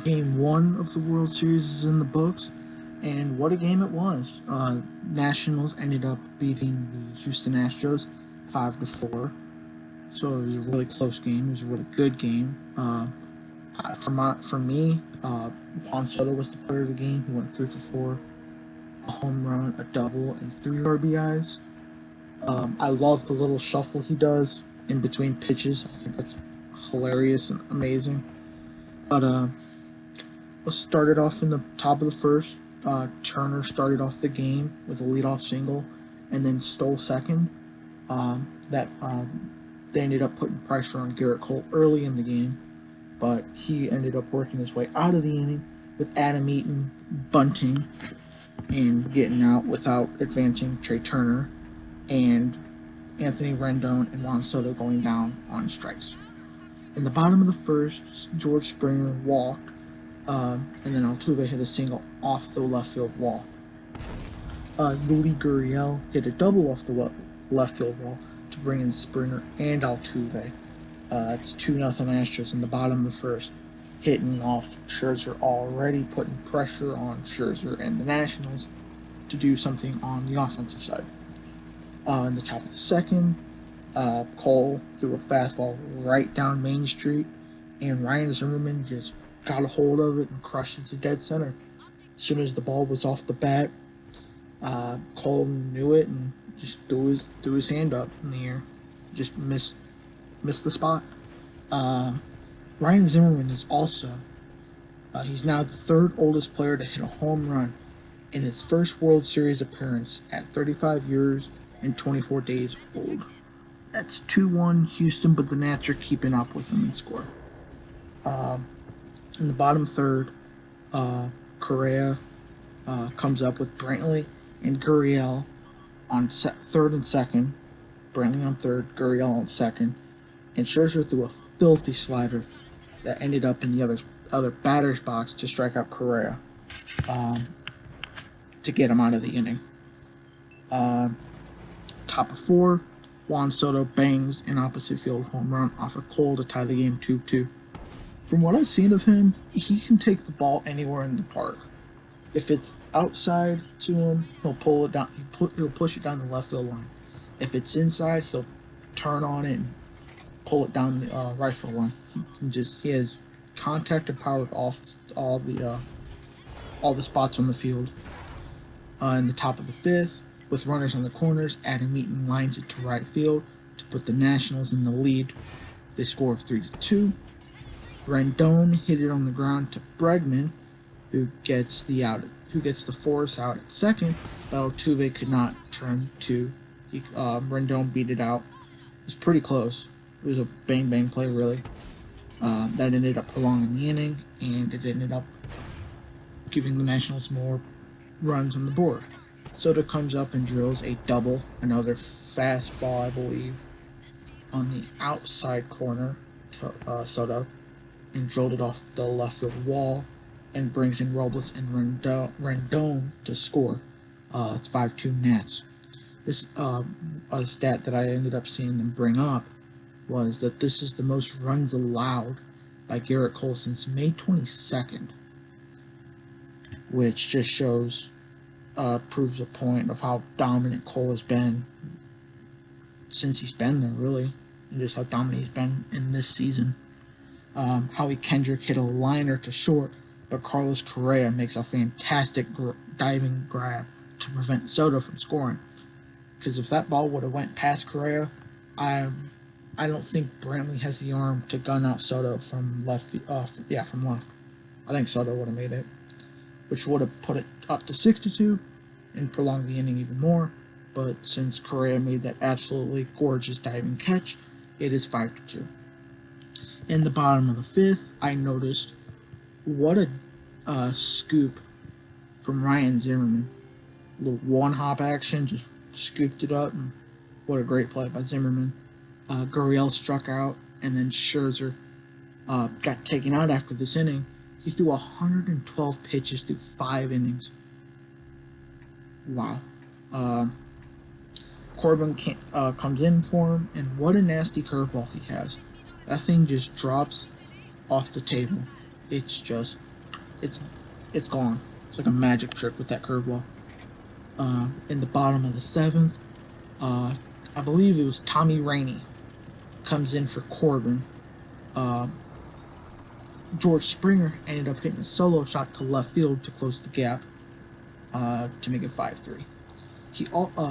Game 1 of the World Series is in the books, and what a game it was. Nationals ended up beating the Houston Astros 5-4. So it was a really close game. It was a really good game. For me, Juan Soto was the player of the game. He went 3 for 4, a home run, a double, and 3 RBIs. I love the little shuffle he does in between pitches. I think that's hilarious and amazing. But let's start it off in the top of the first. Turner started off the game with a leadoff single, and then stole second. That They ended up putting pressure on Garrett Cole early in the game, but he ended up working his way out of the inning with Adam Eaton bunting and getting out without advancing Trey Turner, and Anthony Rendon and Juan Soto going down on strikes. In the bottom of the first, George Springer walked, and then Altuve hit a single off the left field wall. Yuli Gurriel hit a double off the left field wall to bring in Springer and Altuve. It's 2-0 Astros in the bottom of the first, hitting off Scherzer, already putting pressure on Scherzer and the Nationals to do something on the offensive side. In the top of the second, Cole threw a fastball right down Main Street, and Ryan Zimmerman just got a hold of it and crushed it to dead center. As soon as the ball was off the bat, Cole knew it and just threw his hand up in the air, just missed the spot. Ryan Zimmerman is also he's now the third oldest player to hit a home run in his first World Series appearance at 35 years and 24 days old. That's 2-1 Houston, but the Nats are keeping up with him in score. In the bottom third, Correa comes up with Brantley and Gurriel on third and second. Brantley on third, Gurriel on second, and Scherzer threw a filthy slider that ended up in the other batter's box to strike out Correa to get him out of the inning. Top of four, Juan Soto bangs an opposite field home run off of Cole to tie the game 2-2. From what I've seen of him, he can take the ball anywhere in the park. If it's outside to him, he'll pull it down. He'll push it down the left field line. If it's inside, he'll turn on it and pull it down the right field line. He has contact and power off all the spots on the field. In the top of the fifth, with runners on the corners, Adam Eaton lines it to right field to put the Nationals in the lead. They score of 3-2. Rendon hit it on the ground to Bregman, who gets the force out at second, but Altuve could not turn to. Rendon beat it out. It was pretty close. It was a bang play, really. That ended up prolonging the inning, and it ended up giving the Nationals more runs on the board. Soto comes up and drills a double, another fastball, I believe, on the outside corner to Soto, and drilled it off the left field wall, and brings in Robles and Rendon to score. It's 5-2 Nats. This a stat that I ended up seeing them bring up was that this is the most runs allowed by Garrett Cole since May 22nd, which just proves a point of how dominant Cole has been since he's been there, really, and just how dominant he's been in this season. Howie Kendrick hit a liner to short, but Carlos Correa makes a fantastic diving grab to prevent Soto from scoring. Because if that ball would have went past Correa, I don't think Brantley has the arm to gun out Soto from left. From left. I think Soto would have made it, which would have put it up to 6-2 and prolonged the inning even more. But since Correa made that absolutely gorgeous diving catch, it is 5-2. In the bottom of the fifth, I noticed what a scoop from Ryan Zimmerman. A little one-hop action, just scooped it up, and what a great play by Zimmerman. Gurriel struck out, and then Scherzer got taken out after this inning. He threw 112 pitches through 5 innings. Wow. Corbin comes in for him, and what a nasty curveball he has. That thing just drops off the table. It's just it's gone. It's like a magic trick with that curveball. In the bottom of the seventh, I believe it was Tommy Rainey comes in for Corbin. George Springer ended up hitting a solo shot to left field to close the gap to make it 5-3.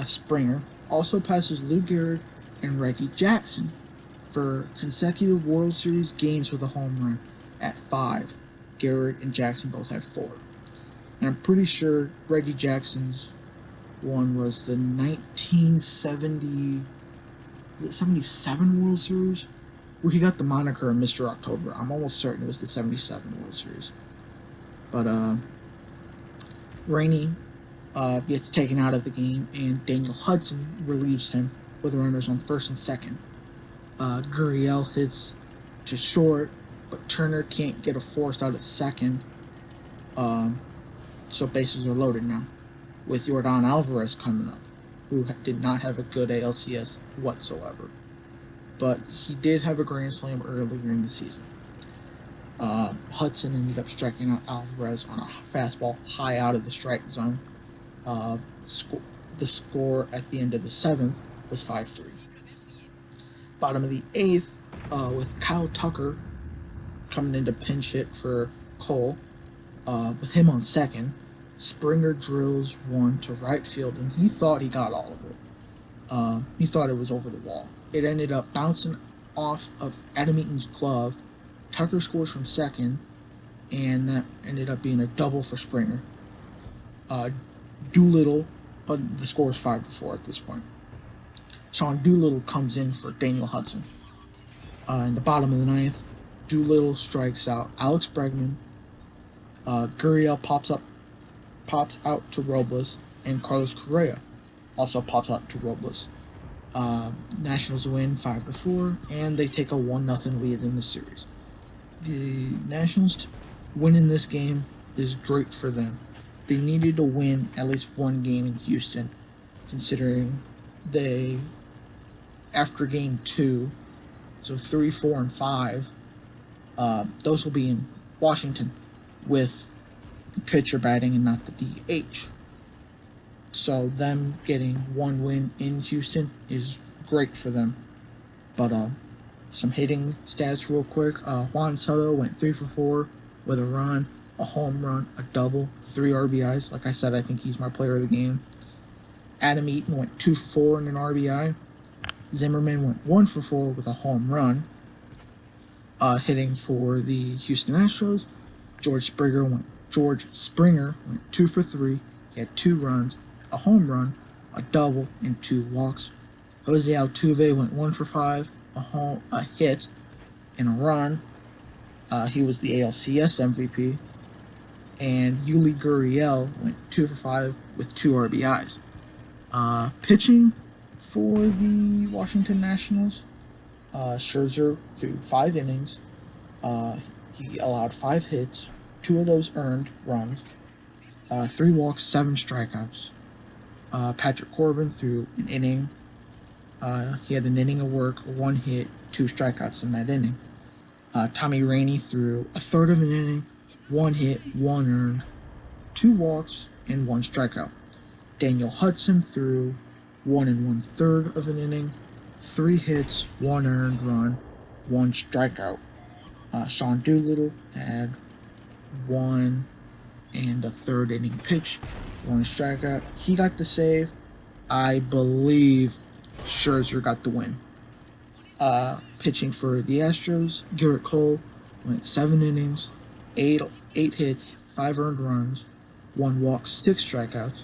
Springer also passes Lou Gehrig and Reggie Jackson for consecutive World Series games with a home run at 5. Gehrig and Jackson both had 4. And I'm pretty sure Reggie Jackson's one was the 77 World Series, where he got the moniker of Mr. October. I'm almost certain it was the 77 World Series. But Rainey gets taken out of the game, and Daniel Hudson relieves him with runners on first and second. Gurriel hits to short, but Turner can't get a force out at second, so bases are loaded now, with Yordan Alvarez coming up, who did not have a good ALCS whatsoever. But he did have a grand slam earlier in the season. Hudson ended up striking out Alvarez on a fastball high out of the strike zone. The score at the end of the seventh was 5-3. Bottom of the eighth, with Kyle Tucker coming in to pinch hit for Cole. With him on second, Springer drills one to right field, and he thought he got all of it. He thought it was over the wall. It ended up bouncing off of Adam Eaton's glove. Tucker scores from second, and that ended up being a double for Springer. Doolittle, the score is 5-4 at this point. Sean Doolittle comes in for Daniel Hudson. In the bottom of the ninth, Doolittle strikes out Alex Bregman. Gurriel pops out to Robles, and Carlos Correa also pops out to Robles. Nationals win 5-4, and they take a 1-0 lead in the series. The Nationals winning this game is great for them. They needed to win at least one game in Houston, considering after game 2, so 3, 4, and 5, those will be in Washington with the pitcher batting and not the DH. So them getting one win in Houston is great for them. But some hitting stats real quick. Juan Soto went 3 for 4 with a run, a home run, a double, 3 RBIs. Like I said, I think he's my player of the game. Adam Eaton went 2 for 4 in an RBI. Zimmerman went 1 for 4 with a home run. Hitting for the Houston Astros, George Springer went 2 for 3. He had 2 runs, a home run, a double, and 2 walks. Jose Altuve went 1 for 5, a hit, and a run. He was the ALCS MVP. And Yuli Gurriel went 2 for 5 with 2 RBIs. Pitching for the Washington Nationals, Scherzer threw 5 innings. He allowed 5 hits, 2 of those earned runs, 3 walks, 7 strikeouts. Patrick Corbin threw an inning. He had an inning of work, 1 hit, 2 strikeouts in that inning. Tommy Rainey threw a third of an inning, 1 hit, 1 earned, 2 walks, and 1 strikeout. Daniel Hudson threw 1 1/3 of an inning, 3 hits, 1 earned run, 1 strikeout. Sean Doolittle had 1 1/3 inning pitch, 1 strikeout. He got the save. I believe Scherzer got the win. Pitching for the Astros, Garrett Cole went 7 innings, 8 hits, 5 earned runs, 1 walk, 6 strikeouts.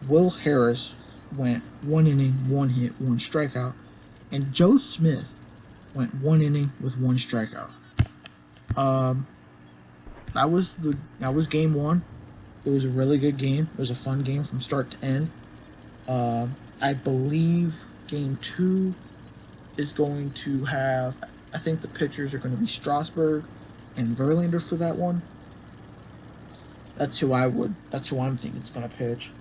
Will Harris went 1 inning, 1 hit, 1 strikeout. And Joe Smith went 1 inning with 1 strikeout. That was game 1. It was a really good game. It was a fun game from start to end. I believe game 2 is going to have, I think the pitchers are going to be Strasburg and Verlander for that one. That's who I'm thinking is going to pitch.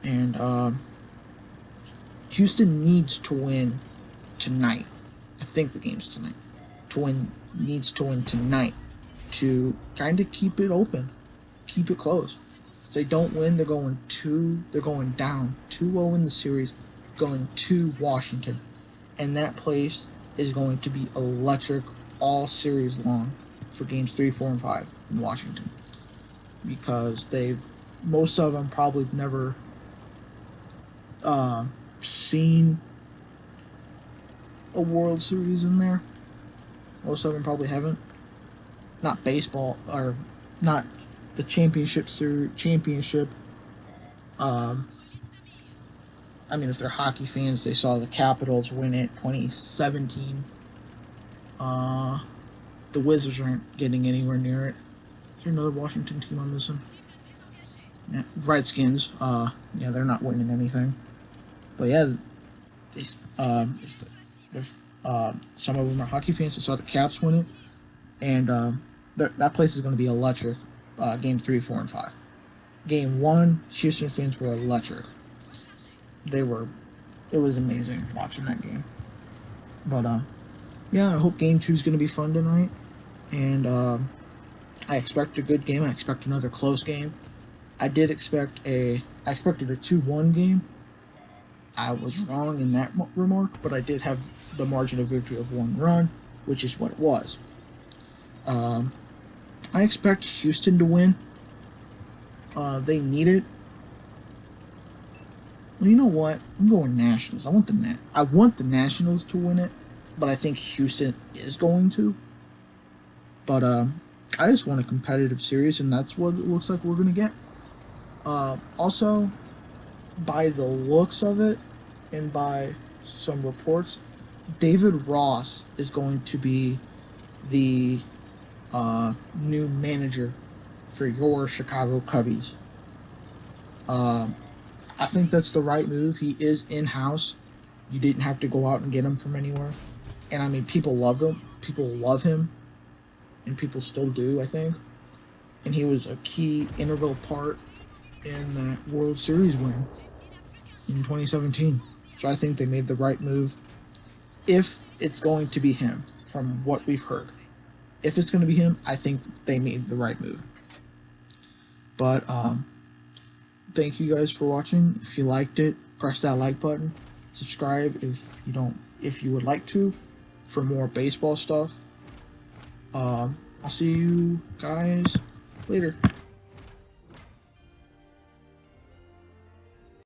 And Houston needs to win tonight. I think the game's tonight. Needs to win tonight to kind of keep it open keep it close. If they don't win, they're going down 2-0 in the series, going to Washington, and that place is going to be electric all series long for games 3, 4, and 5 in Washington, because most of them probably never seen a World Series in there. Most of them probably haven't. Not baseball, or not the championship series. I mean, if they're hockey fans, they saw the Capitals win it 2017. The Wizards aren't getting anywhere near it. Is there another Washington team I'm missing? Yeah, Redskins. Yeah, they're not winning anything. But yeah, there's some of them are hockey fans that saw the Caps win it, and that place is going to be electric. Game 3, 4, and 5. Game 1, Houston fans were electric. It was amazing watching that game. But yeah, I hope Game 2 is going to be fun tonight, and I expect a good game. I expect another close game. I expected a 2-1 game. I was wrong in that remark, but I did have the margin of victory of 1 run, which is what it was. I expect Houston to win. They need it. Well, you know what? I'm going Nationals. I want the Nationals to win it, but I think Houston is going to. But I just want a competitive series, and that's what it looks like we're going to get. Also, by the looks of it, and by some reports, David Ross is going to be the new manager for your Chicago Cubbies. I think that's the right move. He is in-house. You didn't have to go out and get him from anywhere. And I mean, people loved him. People love him. And people still do, I think. And he was a key, integral part in that World Series win in 2017. So I think they made the right move. If it's going to be him, from what we've heard. If it's going to be him, I think they made the right move. But thank you guys for watching. If you liked it, press that like button. Subscribe if you would like to, for more baseball stuff. I'll see you guys later.